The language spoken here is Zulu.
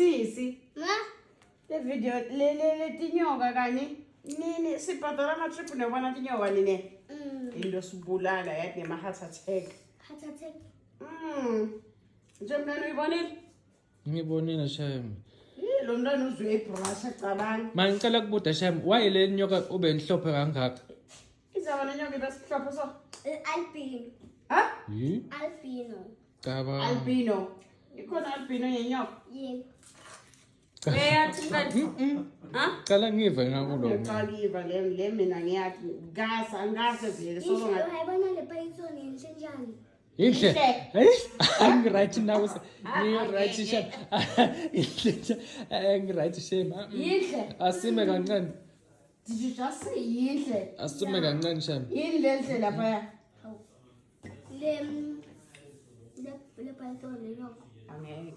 Sisi. Le video le tinyoka kani. Nini sibhadala ama-trip nobona tinyoka nini. Into sibulala yathi nema-heart attack. Heart attack. Nje mntwana uyibonile? Ngibonile Shem. Lo mntwana uzwe ibrush acabanga. Mangicela kubuda Shem, why le nyoka ube nhlophe kangaka? Izaba nenyoka ibesihlophe so. Albino. Ha? Albino. Kaba. Albino. Ikhona albino yenyoka. Yebo. Uyathi kanti? Ha? Cala ngive ngako lo. Ngiyaqaliva le mina ngiyathi ngase vele so Isho hayibona le python inhlenjani. Inhle. Hey, angiright now. Ngiright Shem. Inhle. Angiright Shem. Yinhle. Asime kancane. Did you just say yinhle? Asime kancane Shem. Yini lenhle lapha? Le python le no. Angeke.